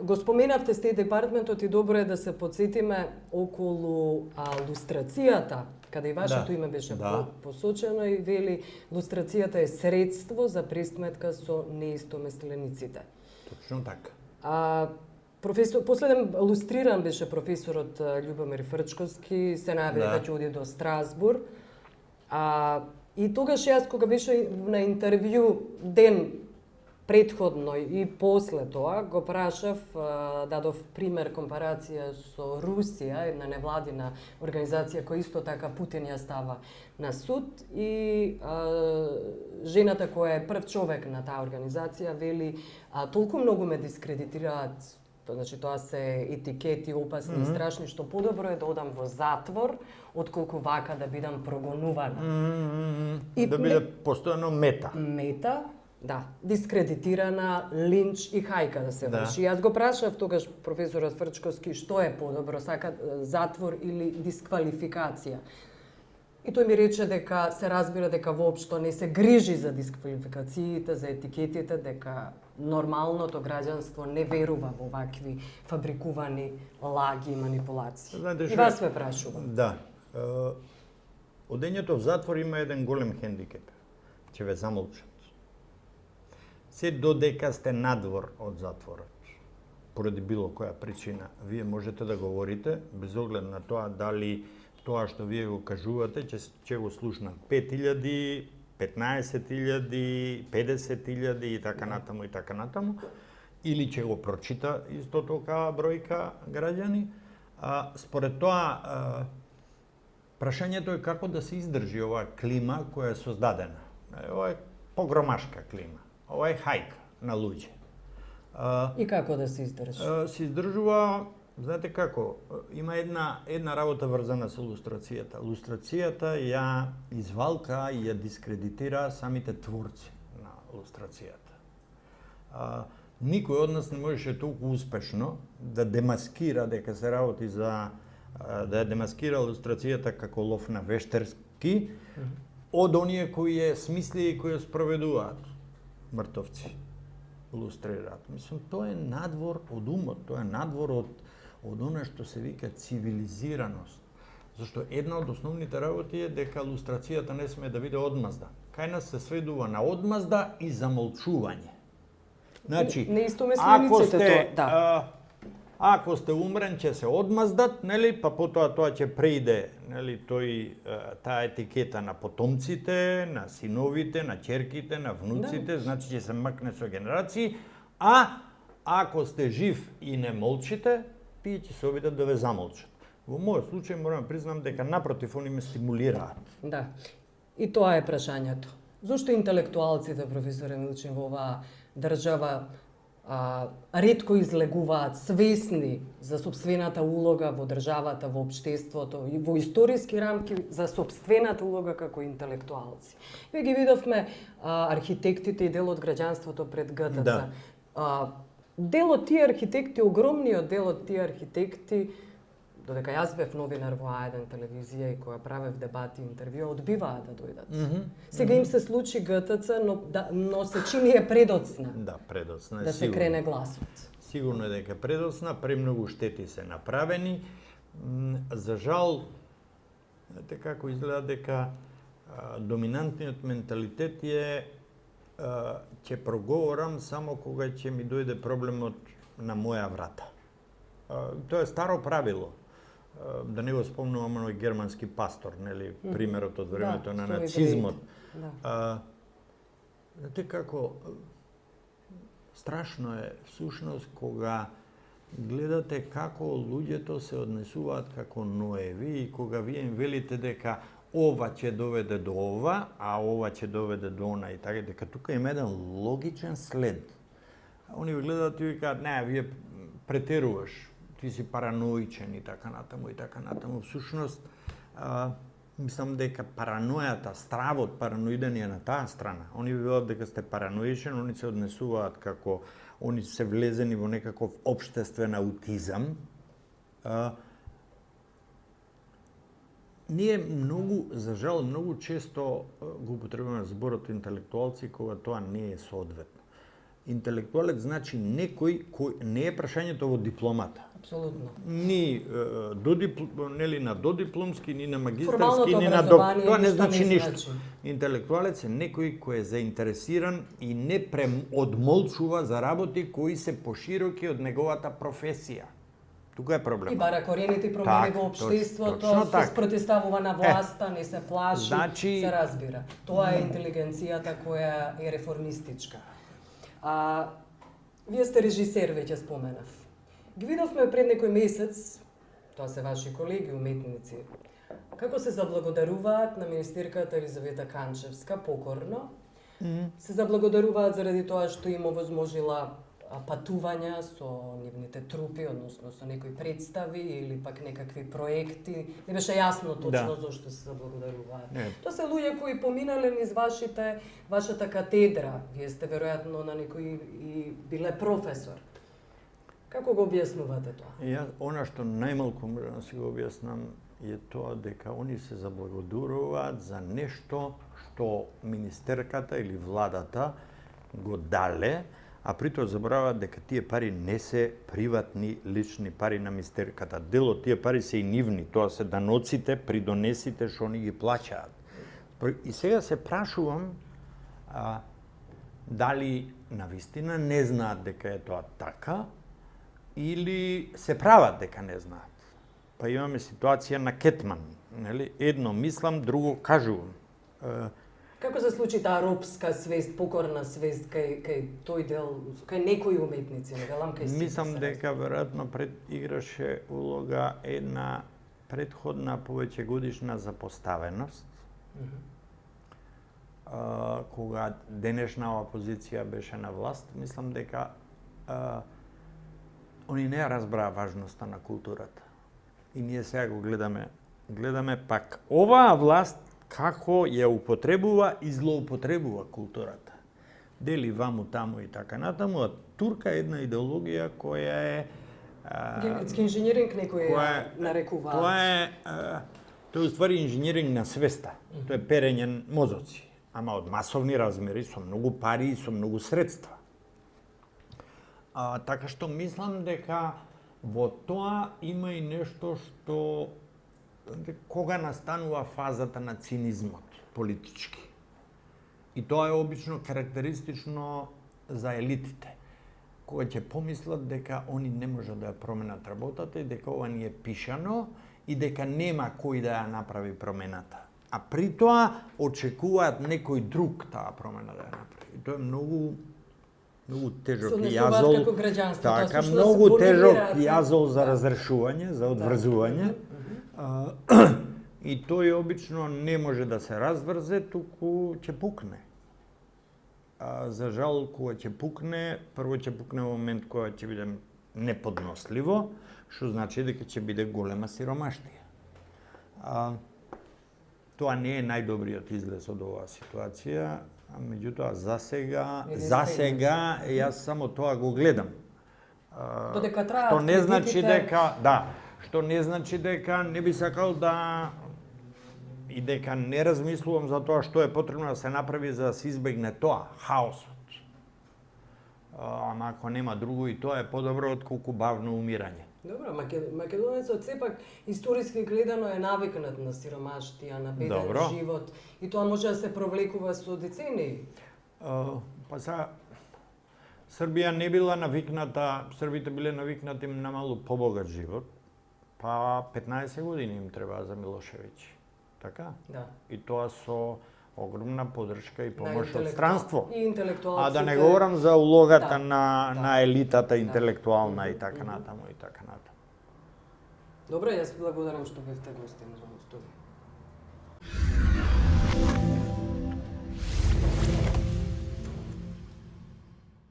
Го споменавте Стейт департментот и добро е да се подсетиме околу лустрацијата, каде и вашето име беше посочено и вели лустрацијата е средство за пресметка со неистомислениците. Точно така. Последен лустриран беше професорот Љубомир Фрчковски, се најави дека ќе оди до Страсбур. И тогаш јас кога беше на интервју ден предходно и после тоа го прашав, дадов пример компарација со Русија, една невладина организација која исто така Путин ја става на суд и жената која е прв човек на таа организација вели толку многу ме дискредитираат, значи тоа се етикети опасни и страшни, што подобро е да одам во затвор отколку вака да бидам прогонувана. Да биде постојано мета. Да, дискредитирана, линч и хајка да се врши. Јас го прашав тогаш професорот Фрчковски што е подобро, сака затвор или дисквалификација. И тој ми рече дека се разбира дека воопшто не се грижи за дисквалификациите, за етикетите, дека нормалното граѓанство не верува во вакви фабрикувани лаги и манипулации. И вас ве прашувам. Да. Одењето в затвор има еден голем хендикеп. Ќе ве замолчат. Се додека сте надвор од затворот, поради било која причина, вие можете да говорите, без оглед на тоа дали тоа што вие го кажувате, ќе го слушнат 5.000, 15.000, 50.000 и така натаму, или ќе го прочита исто толкава бројка граѓани. Според тоа, прашањето е како да се издржи оваа клима која е создадена. Ова е погромашка клима. Ова е хајка на луѓе. И како да се издржи? Се издржува, знаете како, има една работа врзана со лустрацијата. Лустрацијата ја извалка и ја дискредитира самите творци на лустрацијата. Никој од нас не можеше толку успешно да демаскира дека се работи за да ја демаскира лустрацијата како лов на вештерски од оние кои ја смисли и кои ја спроведуваат. Мртовци лустрираат. Мислам, тоа е надвор од умот, тоа е надвор од она што се вика цивилизираност. Зашто една од основните работи е дека лустрацијата не сме да биде одмазда. Кај нас се сведува на одмазда и замолчување. Значи, ако сте умрен, ќе се одмаздат, нели, па потоа тоа ќе преиде, нели, таа етикета на потомците, на синовите, на ќерките, на внуците, значи ќе се макне со генерации, а ако сте жив и не молчите, тие ќе се обидат да ве замолчат. Во мојот случај морам да признам дека напротив они ме стимулираат. Да. И тоа е прашањето. Зошто интелектуалците, професоре Милчин, во оваа држава ретко излегуваат свесни за сопствената улога во државата, во општеството и во историски рамки за сопствената улога како интелектуалци. Вие ги видовме архитектите и дел од граѓанството пред ГТЦ. Дел од тие архитекти, огромниот дел од тие архитекти, додека јас бев новинар во А1 телевизија и која правев дебати и интервју, одбиваа да дојдат. Сега им се случи ГТЦ, но се чини е предоцна. Да, предоцна е да се крене гласот. Сигурно е дека предоцна, премногу штети се направени. За жал, знаете како изгледа дека доминантниот менталитет е ќе проговорам само кога ќе ми дојде проблемот на моја врата. Тоа е старо правило. Да не го спомнувам оној германски пастор, нели, примерот од времето на нацизмот. Знаете како страшно е всушност кога гледате како луѓето се однесуваат како ноеви и кога вие им велите дека ова ќе доведе до ова, а ова ќе доведе до она и така, дека тука има еден логичен след. Они ви гледаат и ви кажат, не, вие претеруваш, ти си параноичен и така натаму и така натаму. Всушност, мислам дека паранојата, стравот, параноиден е на таа страна. Они ви велат дека сте параноичен, они се однесуваат како, они се влезени во некаков општествен аутизам. Ние многу, за жал, многу често го употребуваме зборот интелектуалци кога тоа не е соодветно. Интелектуалец значи некој кој не е прашањето во дипломата. Апсолутно. Ни нели на додипломски, ни на магистарски, Формалното ни на образование тоа не ништо значи не ништо. значи. Интелектуалец е некој кој е заинтересиран и не одмолчува за работи кои се пошироки од неговата професија. Тука е проблем. И бара корените промени Так, во општеството, точно се така. спротивставува на власта, не се плаши, Значи- се разбира. Тоа е интелигенцијата која е реформистичка. Вие сте режисер, веќе споменав. Ги видовме пред некој месец, тоа се ваши колеги уметници, како се заблагодаруваат на министерката Елизавета Канчевска покорно. Се заблагодаруваат заради тоа што им овозможила патувања со нивните трупи, односно со некои представи или пак некакви проекти. Не беше јасно точно зошто се заблагодаруваат. Тоа се луѓе кои поминале низ вашата катедра. Вие сте веројатно на некој и биле професор. Како го објаснувате тоа? Она што најмалку можам да си го објаснам е тоа дека они се заблагодаруваат за нешто што министерката или владата го дале, а притоа забораваат дека тие пари не се приватни лични пари на министерката. Дел од тие пари се и нивни, тоа се даноците, придонесите што они ги плаќаат. И сега се прашувам дали навистина не знаат дека е тоа така или се прават дека не знаат. Па имаме ситуација на Кетман, нели? Едно мислам, друго кажувам. Како се случи таа робска свест, покорна свест кај тој дел, кај некои уметници, не велам кај сите? Мислам дека веројатно играше улога една претходна повеќе годишна запоставеност. Кога денешна опозиција беше на власт, мислам дека они не ја разбраа важноста на културата. И ние сега го гледаме пак оваа власт како ја употребува и злоупотребува културата. Дели ваму, таму и така натаму, а турка е една идеологија која е... Генетски инженеринг некој ја нарекува. Тоа е уствари инженеринг на свеста. Тоа е перење мозоци, ама од масовни размери, со многу пари и со многу средства. Така што мислам дека во тоа има и нешто што кога настанува фазата на цинизмот политички. И тоа е обично карактеристично за елитите, кога ќе помислат дека они не можат да ја променат работата и дека ова ни е пишано и дека нема кој да ја направи промената. А при тоа очекуваат некој друг таа промена да ја направи. И тоа е многу тежок јазол. Така, многу тежок јазол за разрешување, за одврзување. И тој обично не може да се разврзе, туку ќе пукне. За жал, кога ќе пукне, прво ќе пукне во момент кога ќе биде неподносливо, што значи дека ќе биде голема сиромаштија. Тоа не е најдобриот излез од оваа ситуација, а меѓутоа за сега јас само тоа го гледам. Додека траат што не значи критиките... што не значи дека не би сакал да и дека не размислувам за тоа што е потребно да се направи за да се избегне тоа, хаосот. Ама ако нема друго и тоа е подобро отколку бавно умирање. Добро, македонецот сепак историски гледано е навикнат на сиромаштија, на беден живот и тоа може да се провлекува со децении. Па сега Србија не била навикната, србите биле навикнати на малку побогат живот, па 15 години им треба за Милошевиќ. Така? Да. И тоа со огромна подршка и помош од странство. И интелектуалците. А да не говорам за улогата на елитата интелектуална и така натаму и така натаму. Добро, јас благодарам што бевте гостин за студио.